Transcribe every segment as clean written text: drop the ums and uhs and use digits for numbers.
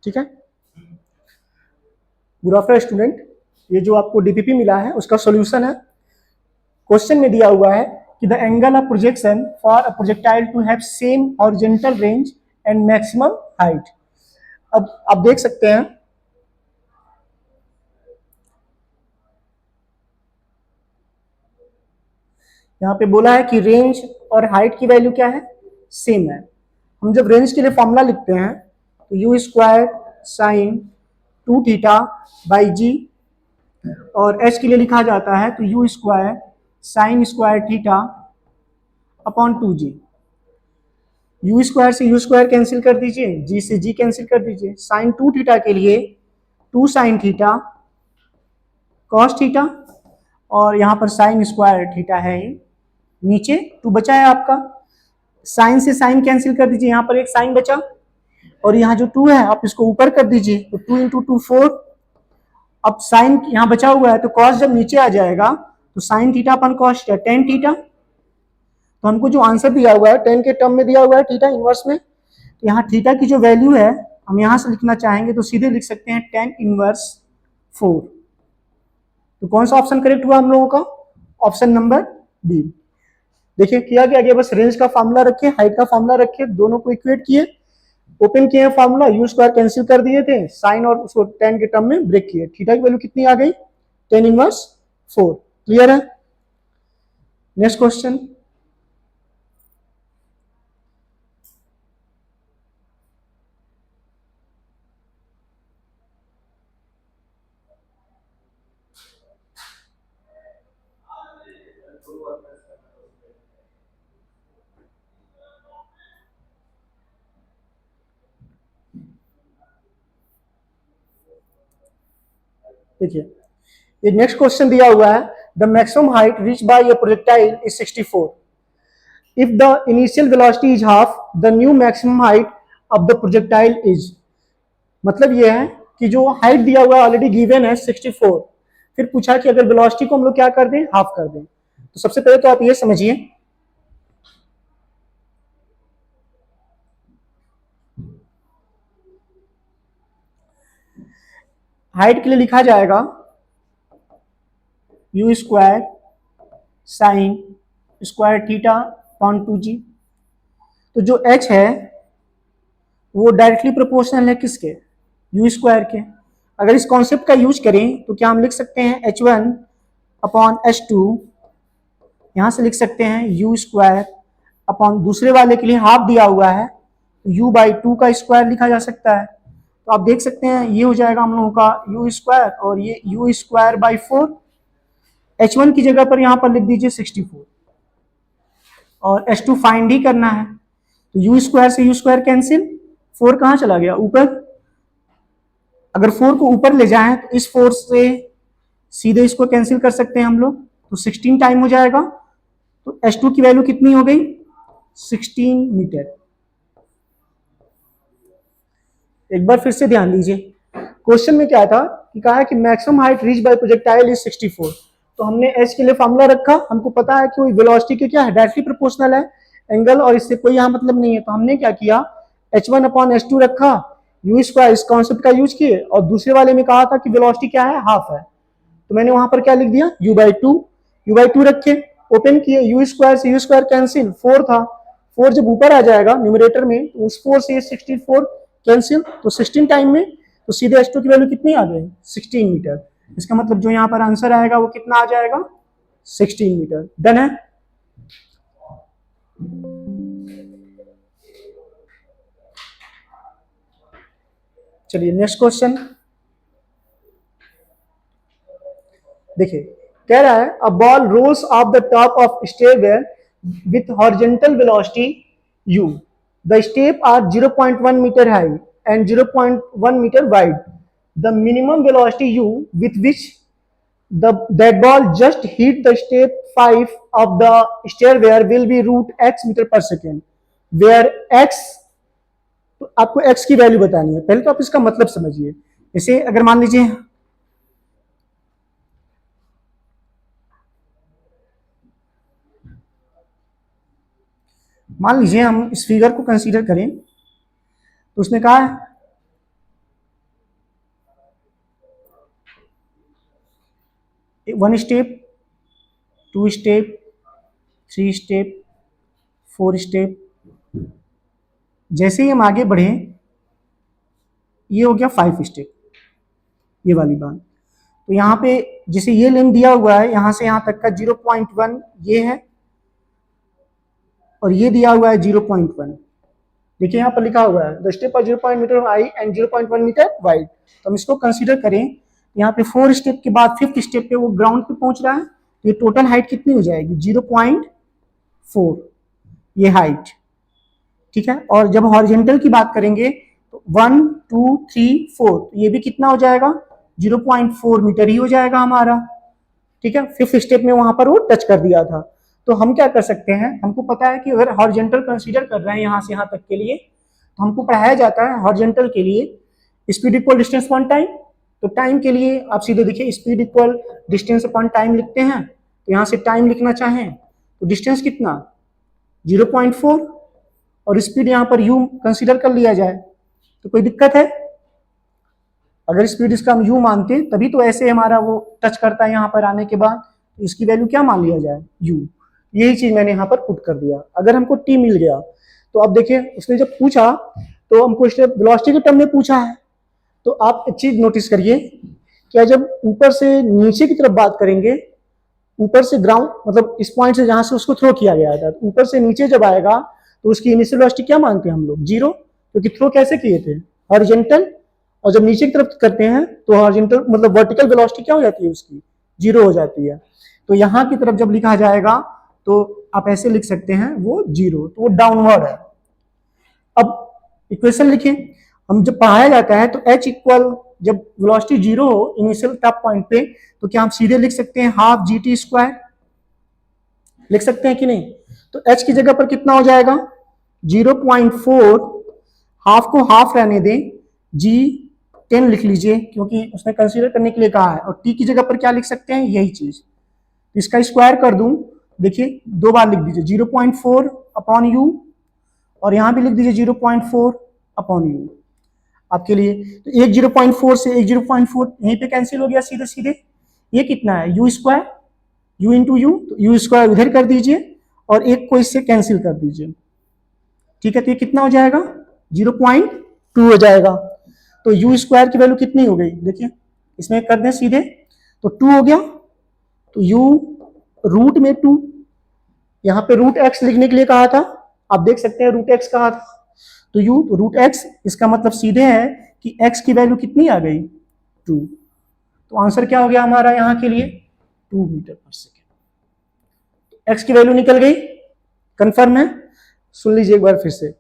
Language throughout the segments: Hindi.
ठीक है। गुड आफ्टरनून स्टूडेंट, ये जो आपको डीपीपी मिला है उसका सॉल्यूशन है। क्वेश्चन में दिया हुआ है कि the angle of projection for a projectile to have same horizontal range and maximum height. अब आप देख सकते हैं यहाँ पे बोला है कि रेंज और हाइट की वैल्यू क्या है, सेम है। हम जब रेंज के लिए फॉर्मूला लिखते हैं तो u square sine 2 theta by g, और एच के लिए लिखा जाता है तो u square sine square theta upon 2g। U square से यू स्क्वायर कैंसिल कर दीजिए, जी से जी कैंसिल कर दीजिए। साइन 2 थीटा के लिए 2 साइन थीटा कॉस थीटा, और यहाँ पर साइन स्क्वायर थीटा है, ये नीचे 2 बचा है आपका। साइन से साइन कैंसिल कर दीजिए, यहाँ पर एक साइन बचा, और यहाँ जो 2 है आप इसको ऊपर कर दीजिए तो 2 इंटू 2 4। अब साइन यहाँ बचा हुआ है तो कॉस जब नीचे आ जाएगा तो साइन थीटा अपन कॉस टेन थीटा। तो हमको जो आंसर दिया हुआ है 10 के टर्म में दिया हुआ है थीटा इनवर्स में, तो यहाँ थीटा की जो वैल्यू है हम यहाँ से लिखना चाहेंगे तो सीधे लिख सकते हैं 10 इनवर्स 4। तो कौन सा ऑप्शन करेक्ट हुआ हम लोगों का, ऑप्शन नंबर बी। देखिए किया क्या गया, बस रेंज का फॉर्मूला रखे, हाइट का फॉर्मूला रखे, दोनों को इक्वेट किए, ओपन किए फॉर्मूला, यू स्क्वायर कैंसिल कर दिए थे, साइन और उसको 10 के टर्म में ब्रेक किए, थीटा की वैल्यू कितनी आ गई 10 इनवर्स 4। क्लियर है। नेक्स्ट क्वेश्चन, देखिए ये नेक्स्ट क्वेश्चन दिया हुआ है, the maximum height reach by a projectile is 64 if the initial velocity is half the new maximum height of the projectile is। मतलब ये है कि जो हाइट दिया हुआ ऑलरेडी गिवन है 64, फिर पूछा कि अगर वेलोसिटी को हम लोग क्या कर दें, हाफ कर दें। तो सबसे पहले तो आप ये समझिए, हाइट के लिए लिखा जाएगा you square sine square theta upon 2g। तो जो h है वो डायरेक्टली प्रोपोर्शनल है किसके, यू स्क्वायर के। अगर इस कॉन्सेप्ट का यूज करें तो क्या हम लिख सकते हैं h1 अपॉन h2, यहां से लिख सकते हैं यू स्क्वायर अपॉन दूसरे वाले के लिए हाफ दिया हुआ है u बाई 2 का स्क्वायर लिखा जा सकता है। तो आप देख सकते हैं ये हो जाएगा हम लोगों का यू स्क्वायर, और ये यू स्क्वायर बाई 4। h1 की जगह पर यहां पर लिख दीजिए 64, और h2 फाइंड ही करना है तो यू स्क्वायर से यू स्क्वायर कैंसिल, 4 कहां चला गया ऊपर। अगर 4 को ऊपर ले जाएं तो इस 4 से सीधे इसको कैंसिल कर सकते हैं हम लोग, तो 16 टाइम हो जाएगा। तो h2 की वैल्यू कितनी हो गई 16 मीटर। एक बार फिर से ध्यान दीजिए, क्वेश्चन में क्या था कि कहा है कि maximum height reach by projectile is 64। तो हमने h के लिए फॉर्मूला रखा, हमको पता है कि वेलोसिटी के क्या है, डायरेक्टली प्रोपोर्शनल है एंगल, और इससे कोई यहाँ मतलब नहीं है। तो हमने क्या किया h1 अपॉन h2 रखा, यू स्क्वायर इस कॉन्सेप्ट का यूज किए, और दूसरे वाले में कहा था कि वेलोसिटी क्या है, हाफ है, तो मैंने वहां पर क्या लिख दिया u बाई 2 रखे, ओपन किए, यू स्क्वायर से यू स्क्वायर कैंसिल, 4 था, 4 जब ऊपर आ जाएगा न्यूमरेटर में तो उस 4 से 64 कैंसिल, तो 16 टाइम में, तो सीधे h2 की वैल्यू कितनी आ गई 16 मीटर। इसका मतलब जो यहाँ पर आंसर आएगा वो कितना आ जाएगा 16 मीटर। डन है। चलिए नेक्स्ट क्वेश्चन देखिए, कह रहा है a ball rolls off the top of stairway with horizontal velocity u। The step are 0.1 metre high and 0.1 metre wide. The minimum velocity u with which that ball just hit the step 5 of the stairway will be root x metre per second, where x, तो आपको x की वैल्यू बतानी है। पहले तो आप इसका मतलब समझिए, जैसे अगर मान लीजिए हम इस फिगर को कंसीडर करें तो उसने कहा 1 स्टेप, 2 स्टेप, 3 स्टेप, 4 स्टेप। जैसे ही हम आगे बढ़े, ये हो गया 5 स्टेप, ये वाली बात। तो यहाँ पे जैसे ये लेंथ दिया हुआ है, यहाँ से यहाँ तक का 0.1 ये है, और ये दिया हुआ है 0.1। देखिए यहाँ पर लिखा हुआ है the step 0.1 metre high and 0.1 metre wide. तो हम इसको कंसीडर करें, यहाँ पे 4 स्टेप के बाद 5th स्टेप पे वो ग्राउंड पे पहुंच रहा है, तो ये टोटल हाइट कितनी हो जाएगी 0.4, ये हाइट, ठीक है। और जब हॉरिजेंटल की बात करेंगे तो 1 2 3 4, तो ये भी कितना हो जाएगा 0.4 मीटर ही हो जाएगा हमारा, ठीक है। 5th स्टेप में वहां पर वो टच कर दिया था। तो हम क्या कर सकते हैं, हमको पता है कि अगर हॉरिजेंटल कंसीडर कर रहे हैं यहाँ से यहाँ तक के लिए, तो हमको पढ़ाया जाता है हॉरिजेंटल के लिए speed equal distance upon time. तो टाइम के लिए आप सीधे देखिए speed equal distance upon time लिखते हैं, तो यहाँ से टाइम लिखना चाहें तो डिस्टेंस कितना 0.4, और स्पीड यहाँ पर u कंसीडर कर लिया जाए, तो कोई दिक्कत है? अगर स्पीड इसका हम u मानते तभी तो ऐसे हमारा वो टच करता है यहाँ पर आने के बाद, तो इसकी वैल्यू क्या मान लिया जाए u। यही चीज मैंने यहाँ पर पुट कर दिया। अगर हमको t मिल गया, तो अब देखिए उसने जब पूछा तो हमको वेलोसिटी के टर्म में पूछा है, तो आप एक चीज नोटिस करिए, क्या जब ऊपर से नीचे की तरफ बात करेंगे, ऊपर से ग्राउंड मतलब इस पॉइंट से जहां से उसको थ्रो किया गया था, ऊपर से नीचे जब आएगा तो उसकी इनिशियल वेलोसिटी क्या मानते हैं हम लोग 0, क्योंकि थ्रो कैसे किए थे हॉरिजॉन्टल, और जब नीचे की तरफ करते हैं तो हॉरिजॉन्टल मतलब वर्टिकल वेलोसिटी क्या हो जाती है उसकी 0 हो जाती है। तो यहाँ की तरफ जब लिखा जाएगा तो आप ऐसे लिख सकते हैं वो 0, तो वो डाउनवर्ड है। अब इक्वेशन लिखें, हम जब पढ़ाया जाता है तो h इक्वल जब वेलोसिटी 0 हो इनिशियल टॉप पॉइंट पे, तो क्या हम सीधे लिख सकते हैं हाफ gt स्क्वायर, लिख सकते हैं कि नहीं? तो h की जगह पर कितना हो जाएगा 0.4, हाफ को हाफ रहने दें, g 10 लिख लीजिए क्योंकि उसने कंसीडर करने के लिए कहा है, और t की जगह पर क्या लिख सकते हैं यही चीज, इसका स्क्वायर कर दूं, देखिए 2 बार लिख दीजिए 0.4 अपॉन u, और यहां भी लिख दीजिए 0.4 अपॉन u आपके लिए। तो एक 0.4 से एक 0.4 यहीं पे कैंसिल हो गया सीधे सीधे, ये कितना है u square, u into you, तो u स्क्वायर उधर कर दीजिए और एक को इससे कैंसिल कर दीजिए, ठीक है। तो ये कितना हो जाएगा 0.2 हो जाएगा। तो u स्क्वायर की वैल्यू कितनी हो गई, देखिए इसमें कर दें सीधे, तो 2 हो गया, तो u रूट में 2, यहाँ पे रूट x लिखने के लिए कहा था, आप देख सकते हैं रूट x कहा था, तो u तो रूट x, इसका मतलब सीधे है कि x की वैल्यू कितनी आ गई 2, तो आंसर क्या हो गया हमारा यहाँ के लिए 2 मीटर पर सेकेंड। x की वैल्यू निकल गई, कंफर्म है? सुन लीजिए एक बार फिर से,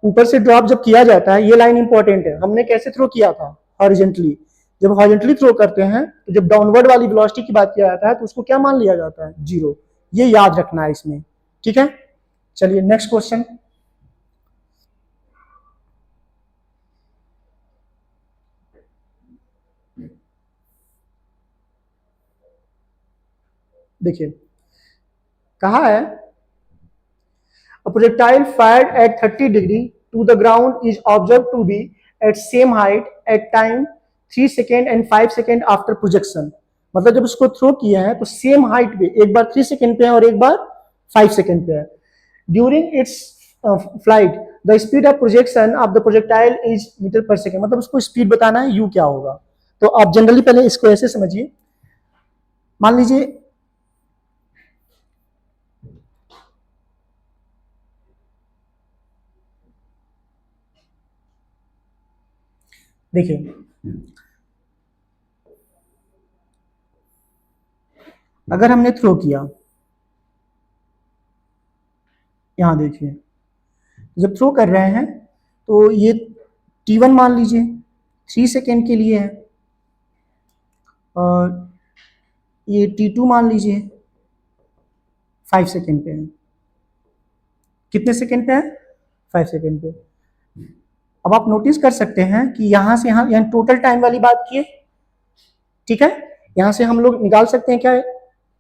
ऊपर से ड्रॉप जब किया जाता है, ये लाइन इंपॉर्टेंट है, हमने कैसे थ्रो किया था हॉरिजॉन्टली, जब हॉरिजॉन्टली थ्रो करते हैं तो जब डाउनवर्ड वाली वेलोसिटी की बात किया जाता है तो उसको क्या मान लिया जाता है 0, ये याद रखना है इसमें, ठीक है। चलिए नेक्स्ट क्वेश्चन, देखिए कहा है a projectile fired at 30 degree to the ground is observed to be at same height at time 3 second and 5 second after projection। मतलब जब उसको थ्रो किया है तो सेम हाइट पे, एक बार 3 सेकेंड पे है और एक बार 5 सेकेंड पे है। During its flight the speed of projection of the projectile is metre per second, मतलब उसको स्पीड बताना है u क्या होगा। तो आप जनरली पहले इसको ऐसे समझिए, मान लीजिए देखिए अगर हमने थ्रो किया, यहां देखिए जब थ्रो कर रहे हैं तो ये t1 मान लीजिए 3 सेकेंड के लिए है, और ये t2 मान लीजिए 5 सेकेंड पे है। कितने सेकेंड पे है 5 सेकेंड पे। अब आप नोटिस कर सकते हैं कि यहां से यहाँ टोटल टाइम वाली बात की है, ठीक है। यहां से हम लोग निकाल सकते हैं क्या,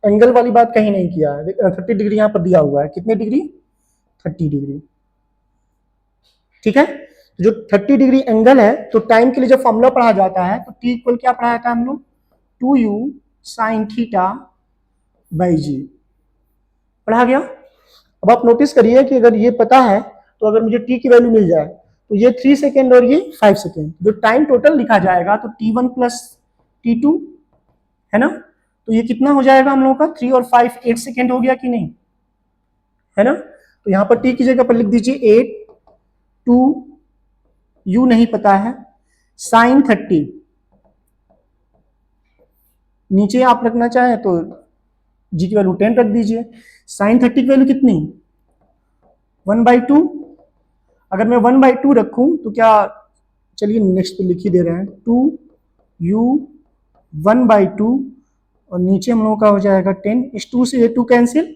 एंगल वाली बात कहीं नहीं किया है, 30 डिग्री यहाँ पर दिया हुआ है, कितने डिग्री 30 डिग्री, ठीक है। जो 30 डिग्री एंगल है, तो टाइम के लिए जब फॉर्मूला पढ़ा जाता है तो t इक्वल क्या पढ़ाया था हम लोग 2u साइन थीटा बाई जी। पढ़ा गया। अब आप नोटिस करिए कि अगर ये पता है तो अगर मुझे टी की वैल्यू मिल जाए तो ये 3 सेकेंड और ये 5 सेकेंड, जो टाइम टोटल लिखा जाएगा तो T1 प्लस T2 है ना, तो ये कितना हो जाएगा हम लोगों का 3 और 5 8 सेकेंड हो गया कि नहीं, है ना। तो यहाँ पर टी की जगह पर लिख दीजिए 8, 2, यू नहीं पता है, साइन 30, नीचे आप रखना चाहें तो जी की वैल्यू 10 रख दीजिए। साइन 30 की वैल्यू कितनी, 1/2। अगर मैं 1/2 रखूं तो क्या, चलिए नेक्स्ट पे लिख ही दे रहे हैं, 2u 1/2 और नीचे हम लोगों का हो जाएगा 10, इस 2 से ये 2 कैंसिल,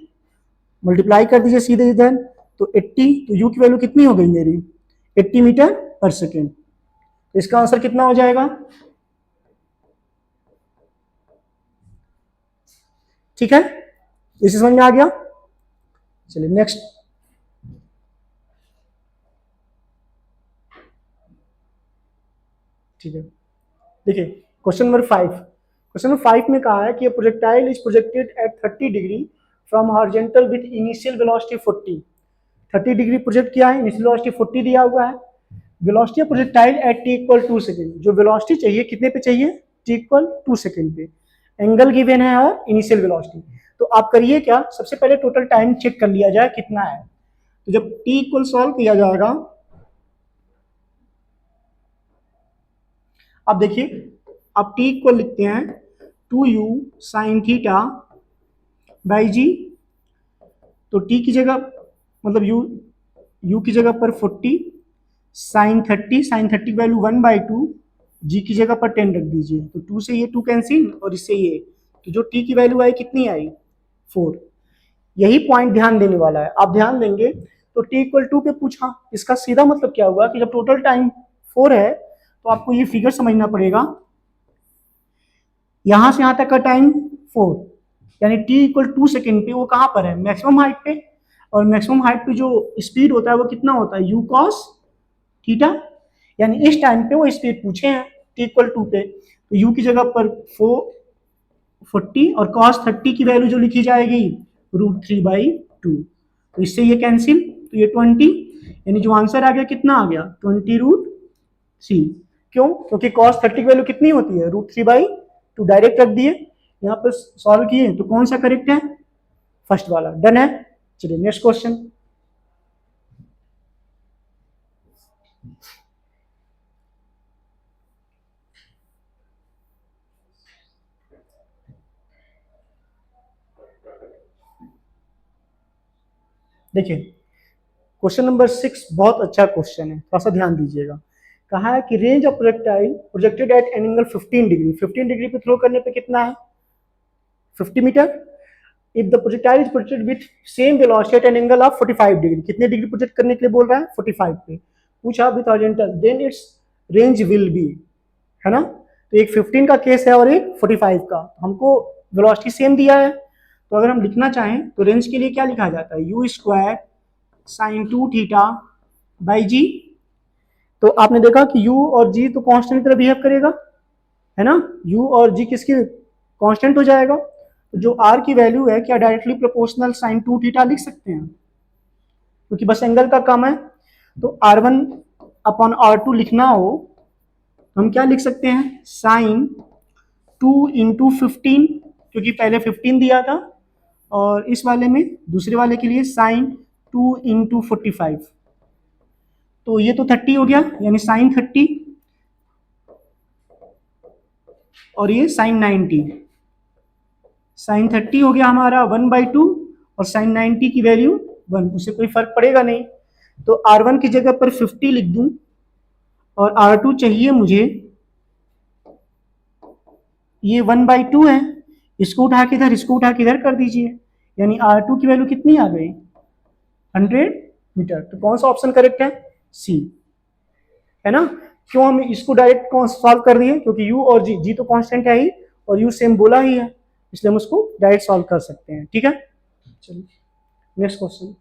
मल्टीप्लाई कर दीजिए सीधे इधर, तो 80, तो u की वैल्यू कितनी हो गई मेरी 80 मीटर पर सेकेंड। तो इसका आंसर कितना हो जाएगा, ठीक है, इसे समझ में आ गया। चलिए नेक्स्ट, ठीक है, देखिए क्वेश्चन नंबर 5। क्वेश्चन नंबर 5 में कहा है कि projectile is projected eight 30 degree from horizontal with initial velocity 40। 30 degree project किया है, इनिशियल वेलोसिटी 40 दिया हुआ है। Velocity of projectile at T equal 2 second, जो वेलोसिटी चाहिए कितने पे चाहिए, टी इक्वल 2 सेकेंड पे, एंगल गिवन है और इनिशियल वेलोसिटी। तो आप करिए क्या, सबसे पहले टोटल टाइम चेक कर लिया जाए कितना है। तो जब टी इक्वल सॉल्व किया जाएगा, अब देखिए आप टी इक्वल लिखते हैं 2u sine theta by g, तो टी की जगह मतलब यू की जगह पर 40, साइन 30 की वैल्यू 1/2, जी की जगह पर 10 रख दीजिए, तो 2 से ये 2 कैंसिल और इससे ये, तो जो टी की वैल्यू आई कितनी आई 4। यही पॉइंट ध्यान देने वाला है, आप ध्यान देंगे तो टी इक्वल 2 पे पूछा, इसका सीधा मतलब क्या हुआ कि जब टोटल टाइम 4 है तो आपको ये फिगर समझना पड़ेगा, यहां से यहां तक का टाइम 4, यानी टी इक्वल 2 सेकेंड पे वो कहां पर है, मैक्सिमम हाइट पे, और मैक्सिमम हाइट पे जो स्पीड होता है वो कितना होता है, यू कॉस थीटा, यानी इस टाइम पे वो स्पीड पूछे हैं टी इक्वल 2 पे, तो यू की जगह पर 40 और कॉस 30 की वैल्यू जो लिखी जाएगी √3/2, तो इससे ये कैंसिल, तो ये 20, यानी जो आंसर आ गया कितना आ गया 20√3। क्यों, क्योंकि कॉस 30 की वैल्यू कितनी होती है √3/2, डायरेक्ट रख दिए, यहाँ पर सॉल्व किए तो कौन सा करेक्ट है, फर्स्ट वाला, डन है। चलिए नेक्स्ट क्वेश्चन, देखिए क्वेश्चन नंबर 6 बहुत अच्छा क्वेश्चन है, थोड़ा सा ध्यान दीजिएगा। कहा है कि range of projectile projected at an angle 15 degree, 15 degree पे थ्रो करने पे कितना है 50 metre, if the projectile is projected with same velocity at an angle of 45 degree, कितने डिग्री प्रोजेक्ट करने के लिए बोल रहा है 45 पे, पूछा with horizontal, then its range will be, है ना। तो एक 15 का केस है और एक 45 का, हमको वेलोसिटी सेम दिया है, तो अगर हम लिखना चाहें तो रेंज के लिए क्या लिखा जाता है, u square sine 2 theta by g. तो आपने देखा कि u और g तो कांस्टेंट की तरह बिहेव करेगा, है ना, u और g किसकी कांस्टेंट हो जाएगा, तो जो r की वैल्यू है क्या डायरेक्टली प्रोपोर्शनल साइन 2 थीटा लिख सकते हैं, क्योंकि बस एंगल का काम है। तो r1 अपॉन r2 लिखना हो तो हम क्या लिख सकते हैं, साइन 2 इंटू 15, क्योंकि पहले 15 दिया था, और इस वाले में दूसरे वाले के लिए साइन 2 इंटू 45, तो ये तो 30 हो गया, यानी साइन 30 और ये साइन 90, साइन 30 हो गया हमारा 1/2 और साइन 90 की वैल्यू 1, उससे कोई फर्क पड़ेगा नहीं, तो R1 की जगह पर 50 लिख दूं और R2 चाहिए मुझे, ये 1/2 है, इसको उठा के इधर, इसको उठा के इधर कर दीजिए, यानी R2 की वैल्यू कितनी आ गई 100 मीटर। तो कौन सा ऑप्शन करेक्ट है, सी, है ना। क्यों हम इसको डायरेक्ट सॉल्व कर दिए, क्योंकि u और g तो कांस्टेंट है ही और u सेम बोला ही है, इसलिए हम उसको डायरेक्ट सॉल्व कर सकते हैं, ठीक है। चलिए नेक्स्ट क्वेश्चन,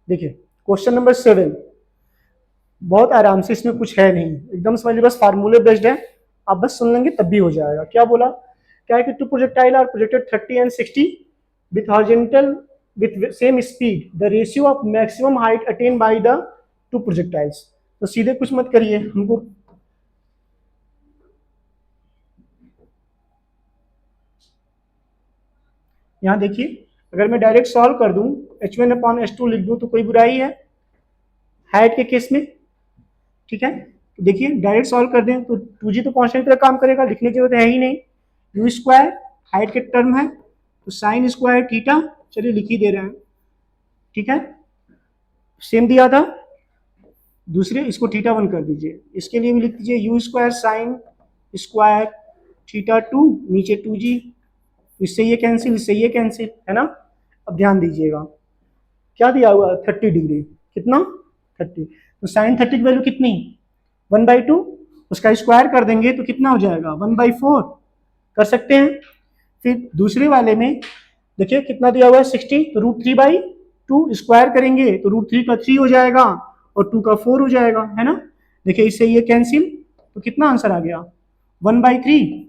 देखिए क्वेश्चन नंबर 7, बहुत आराम से, इसमें कुछ है नहीं, एकदम समझ लीजिए, बस फार्मूले बेस्ड है, आप बस सुन लेंगे तब भी हो जाएगा। क्या बोला, क्या है कि two projectile are projected 30 and 60 with horizontal with same speed, the ratio of maximum height attain by the two projectiles. तो सीधे कुछ मत करिए, हमको यहाँ देखिए, अगर मैं डायरेक्ट सॉल्व कर दूं, h1/h2 लिख दूं तो कोई बुराई है हाइट के केस में, ठीक है। तो देखिए डायरेक्ट सॉल्व कर दें तो 2g तो कांस्टेंट की तरह काम करेगा, लिखने की जरूरत है ही नहीं। यू स्क्वायर हाइट के टर्म है तो साइन स्क्वायर थीटा, चलिए लिख ही दे रहे हैं, ठीक है, सेम दिया था। दूसरे इसको थीटा 1 कर दीजिए, इसके लिए भी लिख दीजिए you square sine square theta 2, नीचे 2g, इससे ये कैंसिल, इससे ये कैंसिल, है ना। अब ध्यान दीजिएगा क्या दिया हुआ है, 30 डिग्री, कितना 30, तो साइन 30 की वैल्यू कितनी 1/2, उसका स्क्वायर कर देंगे तो कितना हो जाएगा 1/4, कर सकते हैं। फिर दूसरे वाले में देखिए कितना दिया हुआ है 60, तो √3/2 स्क्वायर करेंगे तो √3 का 3 हो जाएगा और 2 का 4 हो जाएगा, है ना। देखिए इससे ये कैंसिल, तो कितना आंसर आ गया 1/3,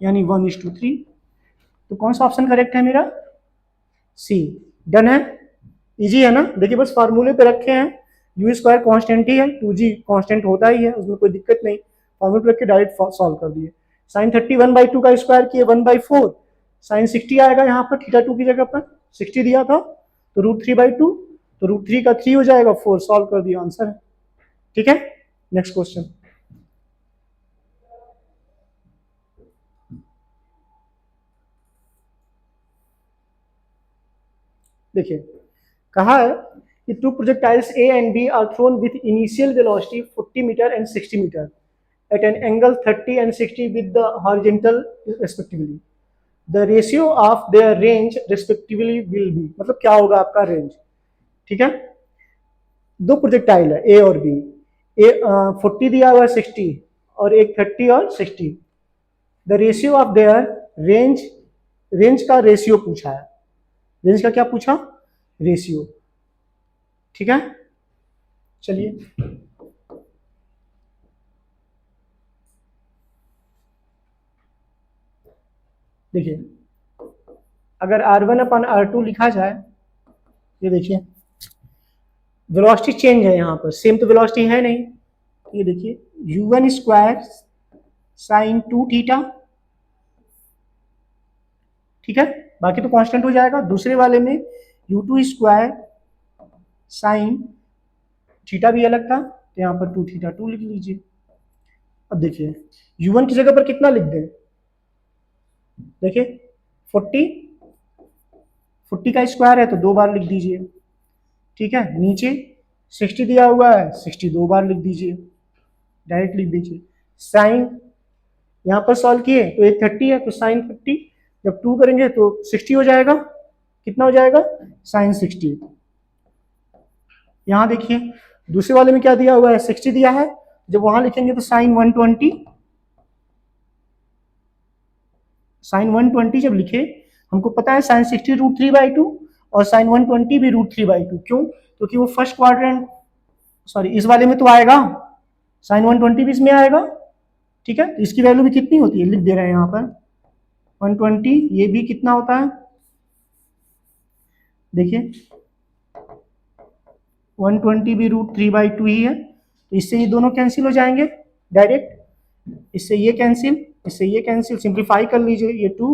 यानी 1:3। तो कौन सा ऑप्शन करेक्ट है मेरा, सी। डन है, इजी है ना। देखिए बस फार्मूले पे रखे हैं, यू स्क्वायर कॉन्स्टेंट ही है, 2g कॉन्स्टेंट होता ही है, उसमें कोई दिक्कत नहीं, फॉर्मूले पे रख के डायरेक्ट सॉल्व कर दिए। साइन 30 1/2 का स्क्वायर किए 1/4, साइन 60 आएगा यहाँ पर, थीटा 2 की जगह पर 60 दिया था, तो √3/2, तो √3 का 3 हो जाएगा 4, सॉल्व कर दिया, आंसर है, ठीक है। नेक्स्ट क्वेश्चन देखिए, कहा है कि two projectiles A and B are thrown with initial velocity 40 metre and 60 metre at an angle 30 and 60 with the horizontal respectively. The ratio of their range respectively will be, मतलब क्या होगा आपका रेंज, ठीक है। दो प्रोजेक्टाइल है ए और बी, ए 40 दिया हुआ है 60, और एक 30 और 60। The ratio of their range, range का रेशियो पूछा है, रेंज का क्या पूछा, रेशियो, ठीक है। चलिए देखिए, अगर R1/R2 लिखा जाए, ये देखिए वेलोसिटी चेंज है यहाँ पर, सेम तो वेलोसिटी है नहीं, ये देखिए u1 स्क्वायर साइन 2 थीटा, ठीक है, बाकी तो कांस्टेंट हो जाएगा। दूसरे वाले में u2 स्क्वायर साइन थीटा भी अलग था, तो यहाँ पर 2 थीटा 2 लिख लीजिए। अब देखिए u1 की जगह पर कितना लिख दें, देखिए 40, 40 का स्क्वायर है तो 2 बार लिख दीजिए, ठीक है। नीचे 60 दिया हुआ है, 60 2 बार लिख दीजिए, डायरेक्ट लिख दीजिए। साइन यहाँ पर सॉल्व किए तो एक 30 है, तो साइन 30, जब 2 करेंगे तो 60 हो जाएगा, कितना हो जाएगा साइन 60। यहाँ देखिए दूसरे वाले में क्या दिया हुआ है 60 दिया है, जब वहां लिखेंगे तो साइन 120, साइन 120 जब लिखे, हमको पता है साइन 60 √3/2 और साइन 120 भी √3/2, क्यों, क्योंकि वो फर्स्ट क्वाड्रेंट, सॉरी इस वाले में तो आएगा, साइन 120 भी इसमें आएगा, ठीक है। तो इसकी वैल्यू भी कितनी होती है, लिख दे रहे हैं यहाँ पर 120, ये भी कितना होता है, देखिए 120 भी √3/2 ही है, तो इससे ये दोनों कैंसिल हो जाएंगे डायरेक्ट, इससे ये कैंसिल, इससे ये कैंसिल, सिंप्लीफाई कर लीजिए, ये 2,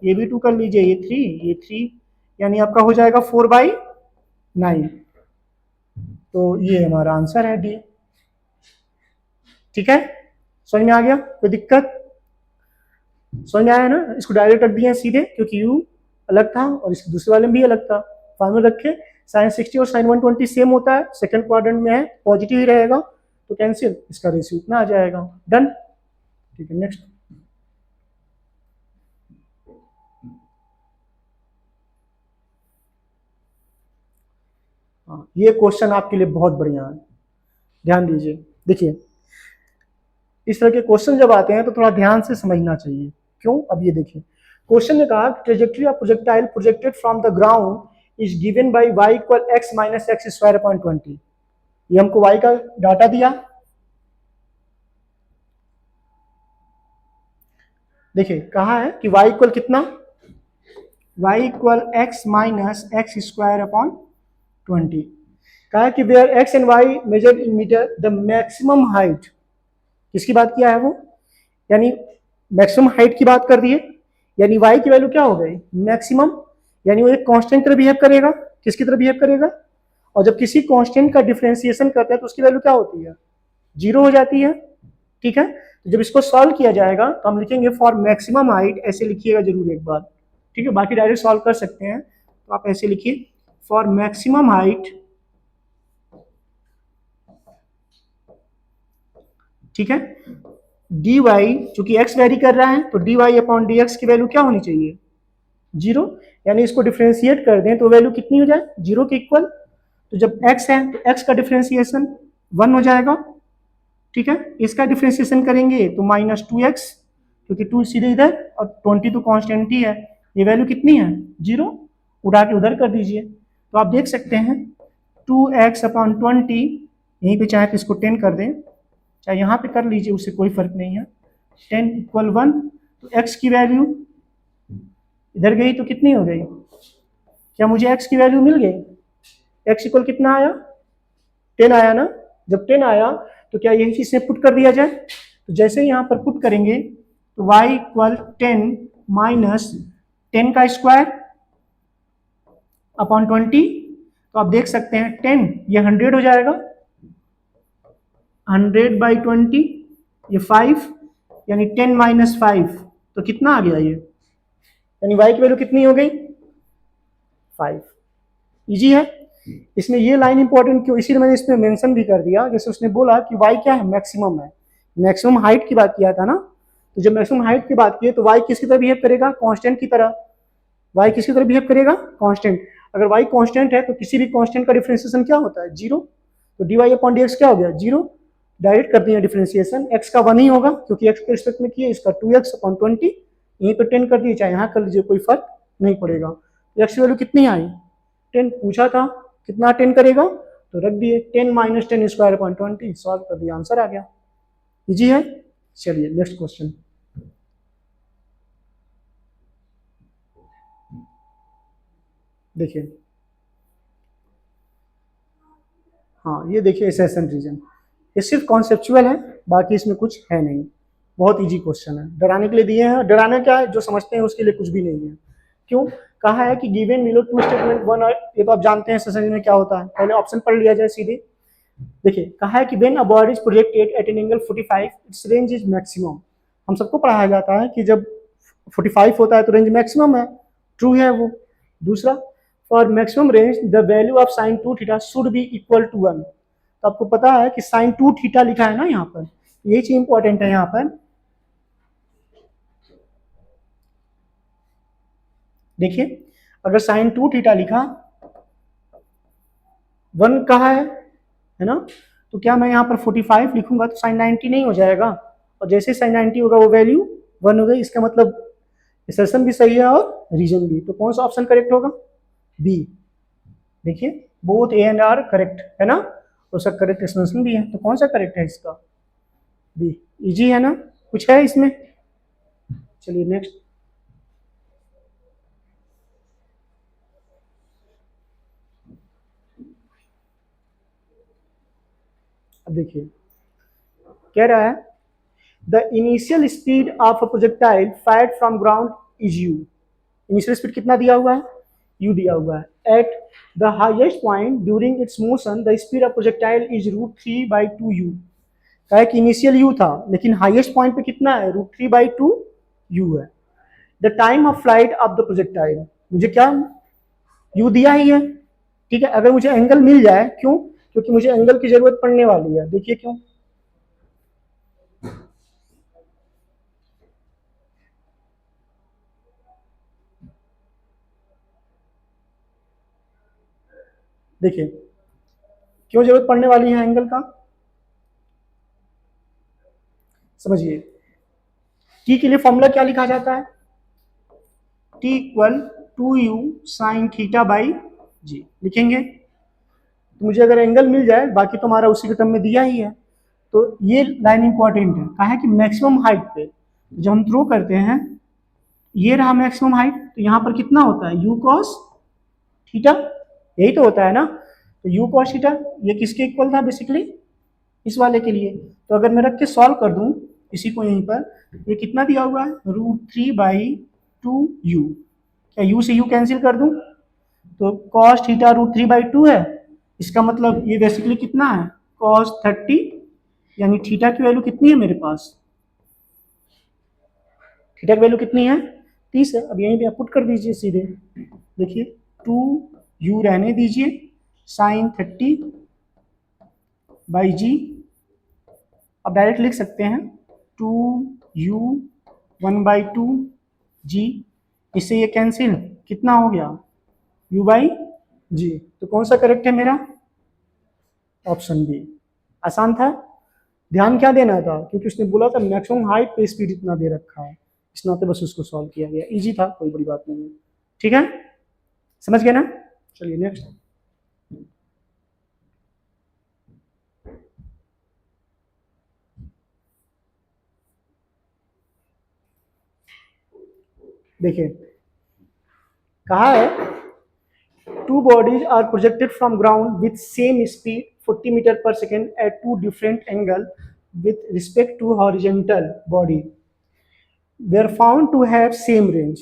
ये भी 2 कर लीजिए, ये 3, ये 3, यानी आपका हो जाएगा 4/9। तो ये हमारा आंसर है डी, ठीक है। समझ में आ गया, कोई दिक्कत, समझ में आया ना। इसको डायरेक्ट रख दिया सीधे, क्योंकि यू अलग था और इसके दूसरे वाले में भी अलग था, फार्मूला रखे, साइन 60 और साइन 120 सेम होता है, सेकंड क्वाड्रेंट में है, पॉजिटिव ही रहेगा, तो कैंसिल, इसका रेशियो इतना आ जाएगा, डन, ठीक है। नेक्स्ट ये क्वेश्चन आपके लिए बहुत बढ़िया है, ध्यान दीजिए। देखिए इस तरह के क्वेश्चन जब आते हैं तो थोड़ा ध्यान से समझना चाहिए, क्यों, अब ये देखिए क्वेश्चन ने कहा trajectory of projectile projected from the ground is given by y = x - x² / 20। ये हमको y का डाटा दिया। देखिए कहा है कि y इक्वल कितना, y equal x minus x square upon 20। कहा है कि where x and y measure in metre the maximum height, किसकी बात किया है वो, यानी मैक्सिमम हाइट की बात कर दी है, यानी y की वैल्यू क्या हो गई, मैक्सिमम, यानी वो एक कांस्टेंट की तरह बिहेव करेगा, किसकी तरह बिहेव करेगा, और जब किसी कांस्टेंट का डिफरेंशिएशन करते हैं तो उसकी वैल्यू क्या होती है, जीरो हो जाती है। ठीक है, तो जब इसको सॉल्व किया जाएगा तो हम लिखेंगे फॉर मैक्सिमम हाइट, ऐसे लिखिएगा जरूर एक बार। ठीक है, बाकी डायरेक्ट सॉल्व कर सकते हैं, तो आप ऐसे लिखिए फॉर मैक्सिमम हाइट। ठीक है, डी वाई, चूंकि एक्स वेरी कर रहा है तो d y upon d x की वैल्यू क्या होनी चाहिए, जीरो, यानी इसको डिफ्रेंशिएट कर दें तो वैल्यू कितनी हो जाए, जीरो के इक्वल। तो जब x है तो x का डिफ्रेंशिएशन 1 हो जाएगा। ठीक है, इसका डिफ्रेंशिएशन करेंगे तो माइनस 2x, क्योंकि 2 सीधे इधर और 20 तो कांस्टेंट ही है, ये वैल्यू कितनी है, जीरो, उड़ा के उधर कर दीजिए। तो आप देख सकते हैं 2x अपॉन 20, यहीं पे चाहे तो इसको 10 कर दें, चाहे यहाँ पे कर लीजिए, उससे कोई फर्क नहीं है, 10 इक्वल 1। तो x की वैल्यू इधर गई तो कितनी हो गई, क्या मुझे x की वैल्यू मिल गई, x इक्वल कितना आया, 10 आया ना। जब 10 आया तो क्या यही चीज से पुट कर दिया जाए, तो जैसे यहाँ पर पुट करेंगे तो y इक्वल 10 माइनस 10 का स्क्वायर अपॉन 20, तो आप देख सकते हैं 10 ये 100 हो जाएगा, 100/20, ये 5, यानी 10 माइनस 5, तो कितना आ गया ये, यानी y की वैल्यू कितनी हो गई, 5। इजी है। इसमें ये लाइन इंपॉर्टेंट क्यों, इसीलिए मैंने इसमें मेंशन भी कर दिया, जैसे उसने बोला कि y क्या है, मैक्सिमम है, मैक्सिमम हाइट की बात किया था ना, तो जब मैक्सिमम हाइट की बात की तो y किसकी तरह बिहेव करेगा, कांस्टेंट की तरह। y किसकी तरह बिहेव करेगा, कांस्टेंट। अगर y कांस्टेंट है तो किसी भी कांस्टेंट का डिफरेंशिएशन क्या होता है, जीरो, तो dy अपॉन dx क्या हो गया, जीरो। डायरेक्ट कर दिया डिफरेंशिएशन, x का 1 ही होगा क्योंकि x के रिस्पेक्ट में किया, इसका 2x अपॉन 20, यहीं पे 10 कर दिए, चाहे यहाँ कर लीजिए, कोई फर्क नहीं पड़ेगा। तो x की वैल्यू कितनी आई, 10 पूछा था, कितना 10 करेगा, तो रख दिए 10 माइनस 10 स्क्वायर अपॉन 20, सॉल्व कर दिया, आंसर आ गया। इजी है। चलिए नेक्स्ट क्वेश्चन। देखिए, हाँ ये देखिए एसेशन रीजन, ये सिर्फ कॉन्सेप्चुअल है, बाकी इसमें कुछ है नहीं, बहुत इजी क्वेश्चन है, डराने के लिए दिए हैं, डराना क्या है, जो समझते हैं उसके लिए कुछ भी नहीं है। क्यों, कहा है कि given below two statement one, ये तो आप जानते हैं एसेशन में क्या होता है, पहले ऑप्शन पढ़ लिया जाए सीधे। देखिए कहा है कि when a body is projected at an angle 45 it's range is maximum. हम सबको पढ़ाया जाता है कि जब 45 होता है तो रेंज मैक्सिमम है, ट्रू है वो। दूसरा, for maximum range the value of sine 2 theta should be equal to 1। तो आपको पता है कि साइन 2 थीटा लिखा है ना यहाँ पर, ये चीज इंपॉर्टेंट है यहाँ पर। देखिए अगर साइन 2 थीटा लिखा, 1 कहा है ना, तो क्या मैं यहाँ पर 45 लिखूंगा तो साइन 90 नहीं हो जाएगा, और जैसे साइन 90 होगा वो वैल्यू 1 हो गई, इसका मतलब एसर्शन भी सही है और रीजन भी। तो कौन सा ऑप्शन करेक्ट होगा, बी। देखिए both A and R correct है ना, तो उसका करेक्ट एक्सप्लेनेशन भी है, तो कौन सा करेक्ट है इसका, बी। इजी है ना, कुछ है इसमें। चलिए नेक्स्ट। अब देखिए कह रहा है the initial speed of a projectile fired from ground is you. Initial speed कितना दिया हुआ है, u दिया हुआ है। Eight the highest point during its motion the speed of projectile is √3/2u। कहा है कि इनिशियल u था लेकिन हाईएस्ट पॉइंट पे कितना है, √3/2u है। The time of flight of the projectile, मुझे क्या u दिया ही है। ठीक है, अगर मुझे एंगल मिल जाए, क्यों, क्योंकि मुझे एंगल की जरूरत पड़ने वाली है, देखिए क्यों। देखिए क्यों जरूरत पड़ने वाली है एंगल का, समझिए। टी के लिए फॉर्मूला क्या लिखा जाता है, t equal 2u sine theta by g लिखेंगे। तो मुझे अगर एंगल मिल जाए, बाकी तो हमारा उसी के टर्म में दिया ही है, तो ये लाइन इंपॉर्टेंट है। कहा है कि मैक्सिमम हाइट पे जब हम थ्रो करते हैं, ये रहा मैक्सिमम हाइट, तो यहाँ पर कितना होता है, यू कॉस थीटा, यही तो होता है ना। तो यू कॉस थीटा ये किसके इक्वल था बेसिकली, इस वाले के लिए। तो अगर मैं रख के सॉल्व कर दूं इसी को यहीं पर, ये कितना दिया हुआ है, √3/2u। क्या u से u कैंसिल कर दूं, तो cos थीटा √3/2 है। इसका मतलब ये बेसिकली कितना है, cos 30, यानी थीटा की वैल्यू कितनी है मेरे पास, थीटा की वैल्यू कितनी है, 30 है। अब यहीं पे आप पुट कर दीजिए सीधे, देखिए 2u रहने दीजिए, sin 30/g। अब डायरेक्ट लिख सकते हैं 2u 1/2g। इससे ये कैंसिल, कितना हो गया, u/g। तो कौन सा करेक्ट है मेरा, ऑप्शन बी। आसान था, ध्यान क्या देना था, क्योंकि उसने बोला था मैक्सिमम हाइट पे स्पीड इतना दे रखा है, इस नाते बस उसको सॉल्व किया गया, इजी था, कोई बड़ी बात नहीं है। ठीक है, समझ गए ना। चलिए नेक्स्ट। देखिए कहा है two bodies are projected from ground with same speed 40 meter per second at two different angle with respect to horizontal body. They are found to have same range.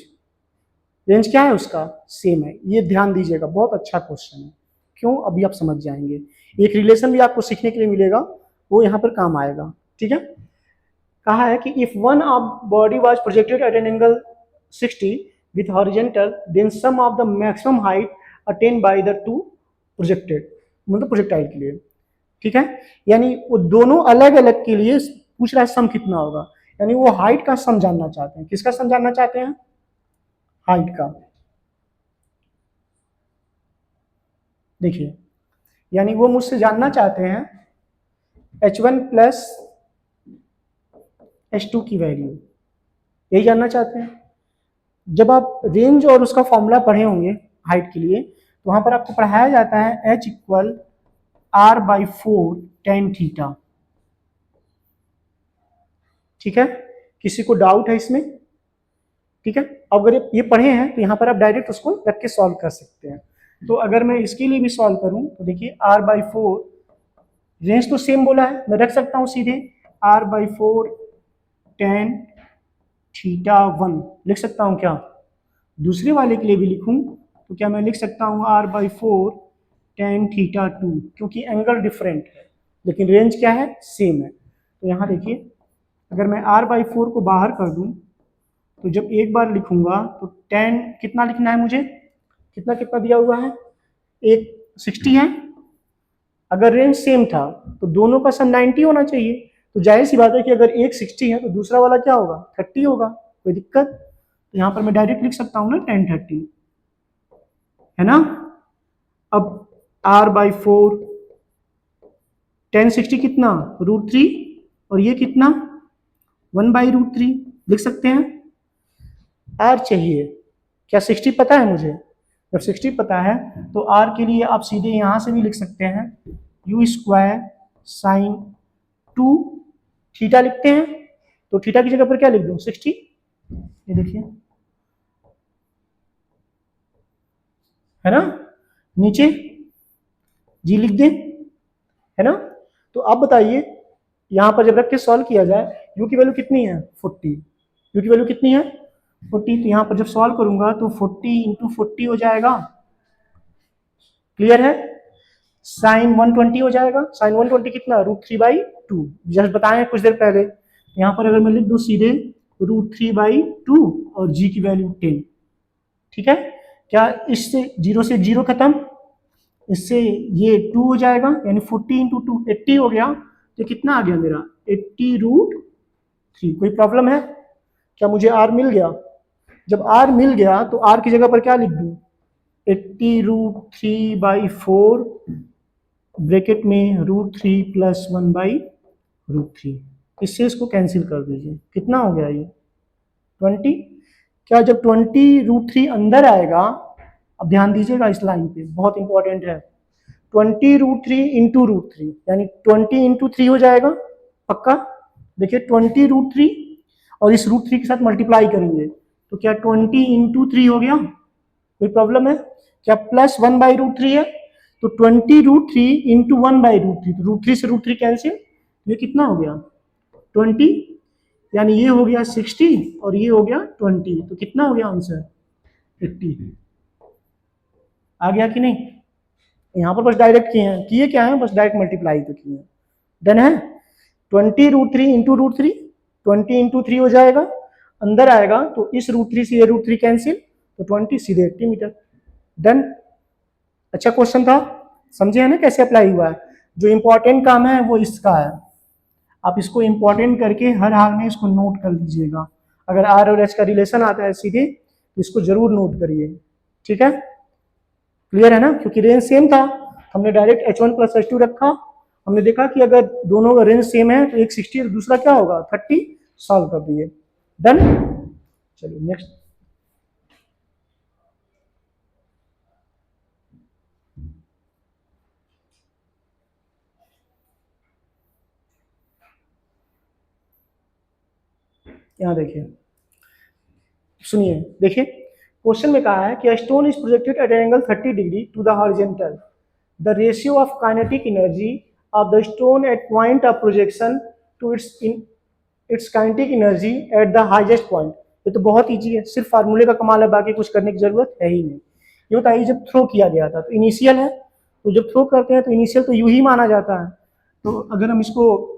Range क्या है उसका, सेम है। ये ध्यान दीजिएगा, बहुत अच्छा क्वेश्चन है। क्यों, अभी आप समझ जाएंगे। एक रिलेशन भी आपको सीखने के लिए मिलेगा, वो यहाँ पर काम आएगा। ठीक है, कहा है कि if one of body was projected at an angle 60 with horizontal, then sum of the maximum height attain by the two projected, मतलब प्रोजेक्टाइल के लिए। ठीक है, यानी वो दोनों अलग अलग के लिए पूछ रहा है सम कितना होगा, यानी वो हाइट का सम जानना चाहते हैं। किसका सम जानना चाहते हैं, हाइट का। देखिए, यानी वो मुझसे जानना चाहते हैं h1 प्लस h2 की वैल्यू, यही जानना चाहते हैं। जब आप रेंज और उसका फॉर्मूला पढ़े होंगे हाइट के लिए, तो वहां पर आपको पढ़ाया जाता है h equal r/4 tan theta. ठीक है, किसी को डाउट है इसमें, ठीक है। अगर ये पढ़े हैं तो यहाँ पर आप डायरेक्ट उसको रख के सॉल्व कर सकते हैं। तो अगर मैं इसके लिए भी सॉल्व करूं तो देखिए r/4, रेंज तो सेम बोला है, मैं रख सकता हूं सीधे r/4 tan θ1 लिख सकता हूं क्या। दूसरे वाले के लिए भी लिखूं तो क्या मैं लिख सकता हूं r/4 tan θ2, क्योंकि एंगल डिफरेंट है लेकिन रेंज क्या है, सेम है। तो यहाँ देखिए, अगर मैं r/4 को बाहर कर दूं तो जब एक बार लिखूंगा तो tan कितना लिखना है मुझे, कितना कितना दिया हुआ है, एक 60 है। अगर रेंज सेम था तो दोनों का सम 90 होना चाहिए। तो जाहिर सी बात है कि अगर एक 60 है तो दूसरा वाला क्या होगा, 30 होगा। कोई दिक्कत, तो यहाँ पर मैं डायरेक्ट लिख सकता हूँ ना tan 30, है ना। अब r/4 tan 60 कितना, √3, और ये कितना 1/√3 लिख सकते हैं। r चाहिए, क्या 60 पता है मुझे, जब 60 पता है तो r के लिए आप सीधे यहाँ से भी लिख सकते हैं u² sin 2 थीटा लिखते हैं। तो थीटा की जगह पर क्या लिख दूं, 60। ये देखिए, है ना, नीचे जी लिख दें, है ना। तो आप बताइए, यहाँ पर जब रख के सॉल्व किया जाए, u की वैल्यू कितनी है 40, u की वैल्यू कितनी है 40। तो यहाँ पर जब सॉल्व करूंगा तो 40 × 40 हो जाएगा, क्लियर है। साइन 120 हो जाएगा, साइन 120 कितना, √3/2, जस्ट बताए कुछ देर पहले। यहाँ पर अगर मैं लिख दूं सीधे √3/2 और g की वैल्यू 10। ठीक है, क्या इससे 0 से 0 खत्म, इससे ये 2 हो जाएगा, यानी 40 × 2 80 हो गया। तो कितना आ गया मेरा 80√3। कोई प्रॉब्लम है क्या, मुझे r मिल गया। जब r मिल गया तो r की जगह पर क्या लिख दूं, 80√3/4 ब्रैकेट में √3 + 1/√3। इससे इसको कैंसिल कर दीजिए, कितना हो गया ये 20। क्या जब 20 √3 अंदर आएगा, अब ध्यान दीजिएगा इस लाइन पे, बहुत इंपॉर्टेंट है। 20√3 इंटू √3, यानी 20 × 3 हो जाएगा पक्का। देखिए 20√3 और इस √3 के साथ मल्टीप्लाई करेंगे तो क्या 20 × 3 हो गया, कोई प्रॉब्लम है क्या? प्लस 1/√3 है तो 20√3 इंटू 1/√3, तो √3 से √3 कैंसिल, ये कितना हो गया 20, यानी ये हो गया 60 और ये हो गया 20, तो कितना हो गया आंसर 80। आ गया कि नहीं? यहाँ पर बस डायरेक्ट किए क्या है, बस डायरेक्ट मल्टीप्लाई तो किए। डन है। 20√3 इंटू √3, 20 × 3 हो जाएगा, अंदर आएगा तो इस √3 से ये √3 कैंसिल, तो 20 सीधे 80 मीटर। डन। अच्छा क्वेश्चन था, समझे है ना कैसे अप्लाई हुआ है। जो इंपॉर्टेंट काम है वो इसका है, आप इसको इंपॉर्टेंट करके हर हाल में इसको नोट कर लीजिएगा। अगर आर और एच का रिलेशन आता है सीधे तो इसको जरूर नोट करिए, ठीक है? क्लियर है ना? क्योंकि रेंज सेम था, हमने डायरेक्ट h1 + h2 रखा। हमने देखा कि अगर दोनों का रेंज सेम है तो एक 60 और दूसरा क्या होगा 30, सॉल्व कर दिए। डन। चलिए नेक्स्ट। यहाँ देखिए, सुनिए, देखिए क्वेश्चन में कहा है कि stone is projected at angle 30 degree to the horizontal, the ratio of kinetic energy of the stone at point of projection to its kinetic energy at the highest point. ये तो बहुत ईजी है, सिर्फ फार्मूले का कमाल है, बाकी कुछ करने की जरूरत है ही नहीं। ये बताइए जब थ्रो किया गया था तो इनिशियल है, तो जब थ्रो करते हैं तो इनिशियल तो यू ही माना जाता है। तो अगर हम इसको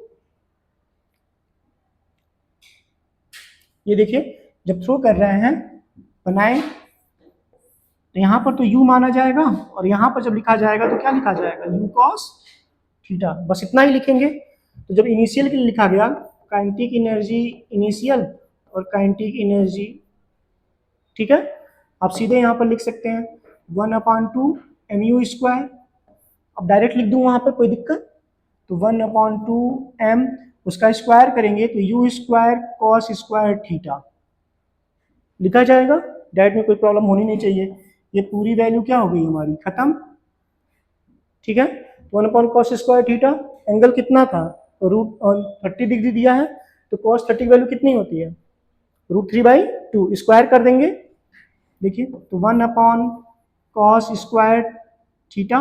ये देखिए, जब थ्रो कर रहे हैं बनाए तो यहाँ पर तो u माना जाएगा और यहाँ पर जब लिखा जाएगा तो क्या लिखा जाएगा u cos थीटा, बस इतना ही लिखेंगे। तो जब इनिशियल के लिए लिखा गया काइनेटिक एनर्जी इनिशियल और काइनेटिक एनर्जी, ठीक है, आप सीधे यहाँ पर लिख सकते हैं 1/2 mu²। अब डायरेक्ट लिख दूँ वहाँ पर, कोई दिक्कत? तो 1/2 m, उसका स्क्वायर करेंगे तो u² cos² थीटा लिखा जाएगा। डायरेक्ट में कोई प्रॉब्लम होनी नहीं चाहिए। ये पूरी वैल्यू क्या हो गई हमारी, खत्म, ठीक है। 1/cos² थीटा, एंगल कितना था √30 डिग्री दिया है, तो cos 30 की वैल्यू कितनी होती है √3/2, स्क्वायर कर देंगे। देखिए तो 1/cos² थीटा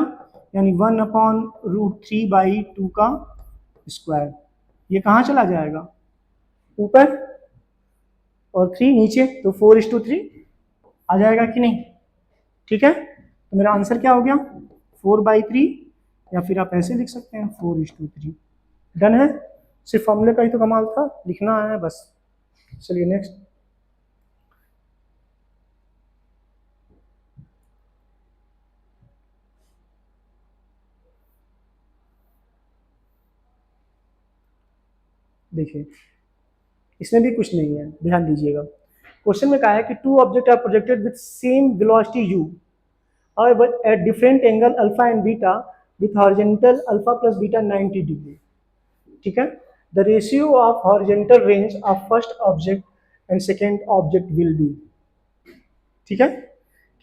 यानी 1/√3/2 का स्क्वायर, ये कहाँ चला जाएगा ऊपर और 3 नीचे, तो 4:3 आ जाएगा कि नहीं, ठीक है। तो मेरा आंसर क्या हो गया 4/3, या फिर आप ऐसे लिख सकते हैं 4:3। डन है। सिर्फ फॉर्मूले का ही तो कमाल था, लिखना है बस। चलिए नेक्स्ट। देखिए इसमें भी कुछ नहीं है, ध्यान दीजिएगा। क्वेश्चन में कहा है कि two object are projected with same velocity u, however at different angle alpha and beta with horizontal alpha plus beta 90 degree, ठीक है। the ratio of horizontal range of first object and second object will be, ठीक है।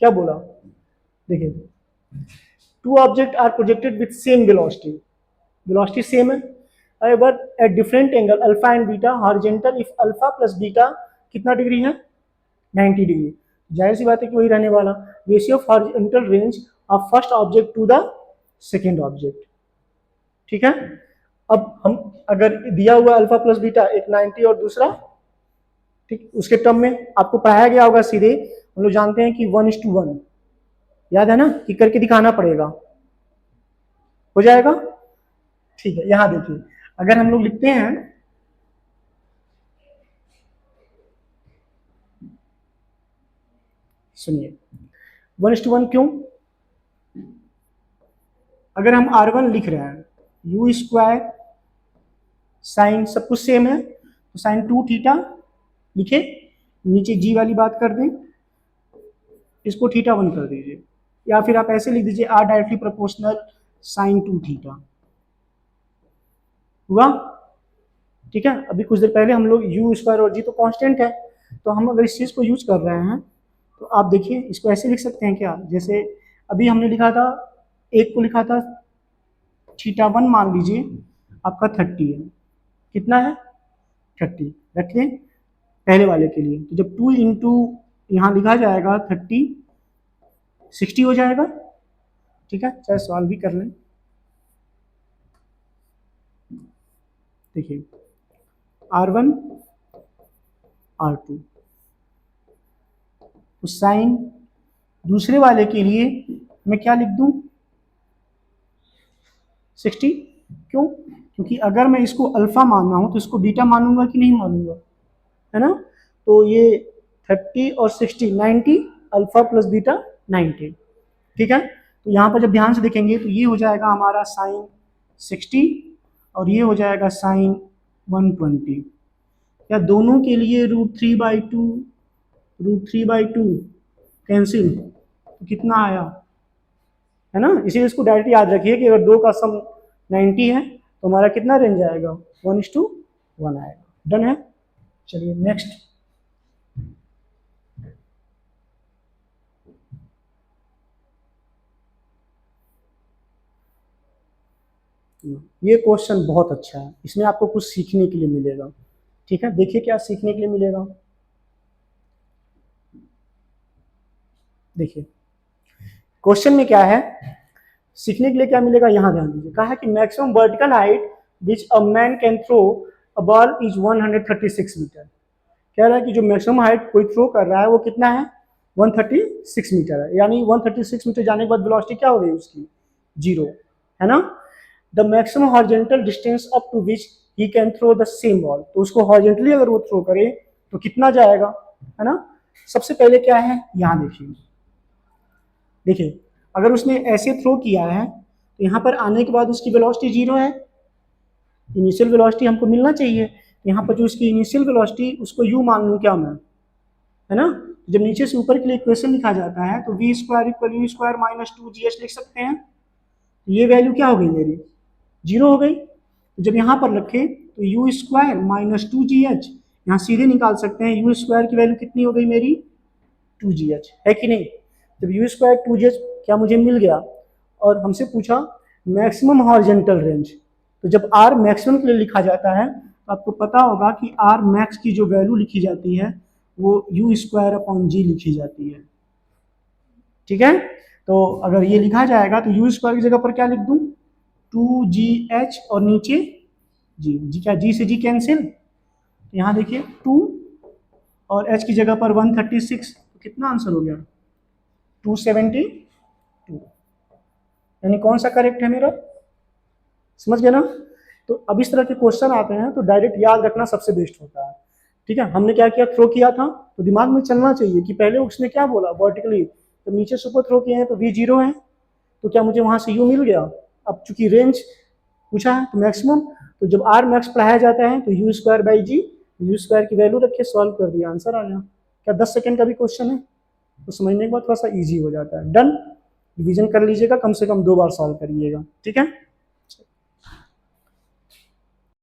क्या बोला, देखिए two object are projected with same velocity, velocity same है, however at different angle alpha and beta horizontal if alpha plus beta कितना डिग्री है 90 डिग्री, जाहिर सी बात है कि वही रहने वाला। Ratio of horizontal range of first object to the second object, ठीक है। अब हम अगर दिया हुआ अल्फा प्लस बीटा एक 90 और दूसरा, ठीक, उसके टर्म में आपको पढ़ाया गया होगा सीधे, हम लोग जानते हैं कि 1:1, याद है ना, कि करके दिखाना पड़ेगा, हो जाएगा, ठीक है। यहां देखिए अगर हम लोग लिखते हैं, सुनिए 1:1 क्यों, अगर हम R1 लिख रहे हैं u² साइन सब कुछ सेम है तो साइन 2 थीटा लिखे, नीचे जी वाली बात कर दें, इसको θ1 कर दीजिए, या फिर आप ऐसे लिख दीजिए R directly proportional sine 2 theta, हुआ, ठीक है। अभी कुछ देर पहले हम लोग u² और g तो कांस्टेंट है, तो हम अगर इस चीज को यूज कर रहे हैं तो आप देखिए इसको ऐसे लिख सकते हैं क्या, जैसे अभी हमने लिखा था, एक को लिखा था थीटा 1 मान लीजिए आपका 30 है। कितना है? 30 रख लें पहले वाले के लिए। तो जब 2 इंटू यहाँ लिखा जाएगा 30, 60 हो जाएगा। ठीक है, चाहे सॉल्व भी कर लें। देखिए R1 R2, तो साइन दूसरे वाले के लिए मैं क्या लिख दूं? 60। क्यों? क्योंकि अगर मैं इसको अल्फा मानना हूं तो इसको बीटा मानूंगा कि नहीं मानूंगा, है ना? तो ये 30 और 60 90, अल्फा प्लस बीटा 90। ठीक है, तो यहाँ पर जब ध्यान से देखेंगे तो ये हो जाएगा हमारा साइन 60 और ये हो जाएगा साइन 120। या दोनों के लिए √3/2 √3/2 कैंसिल, तो कितना आया, है ना? इसीलिए इसको डायरेक्ट याद रखिए कि अगर दो का सम 90 है तो हमारा कितना रेंज आएगा? 1:1 आएगा। डन है? चलिए नेक्स्ट। ये क्वेश्चन बहुत अच्छा है, इसमें आपको कुछ सीखने के लिए मिलेगा। ठीक है, देखिए क्या सीखने के लिए मिलेगा। देखिए क्वेश्चन में क्या है, सीखने के लिए क्या मिलेगा, यहां ध्यान दीजिए। कहा है कि maximum vertical height which a man can throw a ball is 136 metre. कह रहा है कि जो मैक्सिमम हाइट कोई थ्रो कर रहा है वो कितना है? 136 मीटर है। यानी 136 मीटर जाने के बाद वेलोसिटी क्या हो गई उसकी? 0, है ना? The maximum horizontal distance up to which he can throw the same ball. तो उसको हॉरिजॉन्टली अगर वो थ्रो करे तो कितना जाएगा, है ना? सबसे पहले क्या है, यहां देखिए। देखिए अगर उसने ऐसे थ्रो किया है तो यहाँ पर आने के बाद उसकी वेलोसिटी 0 है। इनिशियल वेलोसिटी हमको मिलना चाहिए। यहाँ पर जो उसकी इनिशियल वेलोसिटी उसको u मान लूँ क्या मैं, है ना? जब नीचे से ऊपर के लिए इक्वेशन लिखा जाता है तो v square equal u square minus 2gh लिख सकते हैं। ये वैल्यू क्या हो गई मेरी? 0 हो गई। तो जब यहाँ पर रखे तो u स्क्वायर माइनस 2gh यहाँ सीधे निकाल सकते हैं। u स्क्वायर की वैल्यू कितनी हो गई मेरी? 2gh, है कि नहीं? जब u स्क्वायर 2gh क्या मुझे मिल गया, और हमसे पूछा मैक्सिमम हॉरिजॉन्टल रेंज। तो जब r मैक्सिमम के लिए लिखा जाता है तो आपको पता होगा कि r मैक्स की जो वैल्यू लिखी जाती है वो u स्क्वायर अपॉन g लिखी जाती है। ठीक है, तो अगर ये लिखा जाएगा तो u स्क्वायर की जगह पर क्या लिख दूं? 2gh और नीचे g क्या g से g कैंसिल। यहाँ देखिए 2 और h की जगह पर 136, तो कितना आंसर हो गया? 272। यानी कौन सा करेक्ट है मेरा? समझ गए ना? तो अब इस तरह के क्वेश्चन आते हैं तो डायरेक्ट याद रखना सबसे बेस्ट होता है। ठीक है, हमने क्या किया, थ्रो किया था तो दिमाग में चलना चाहिए कि पहले उसने क्या बोला वर्टिकली, तो नीचे से ऊपर थ्रो किए हैं तो v 0 है, तो क्या मुझे वहां से u मिल गया? अब चूंकि रेंज पूछा है तो मैक्सिमम, तो जब r मैक्स पढ़ाया जाता है तो u square by g, u square की वैल्यू रखिए, सॉल्व कर दिया, आंसर आ गया। क्या 10 सेकंड का भी क्वेश्चन है? तो समझने के बाद थोड़ा सा ईजी हो जाता है। डन, रिविजन कर लीजिएगा, कम से कम 2 बार सॉल्व करिएगा। ठीक है।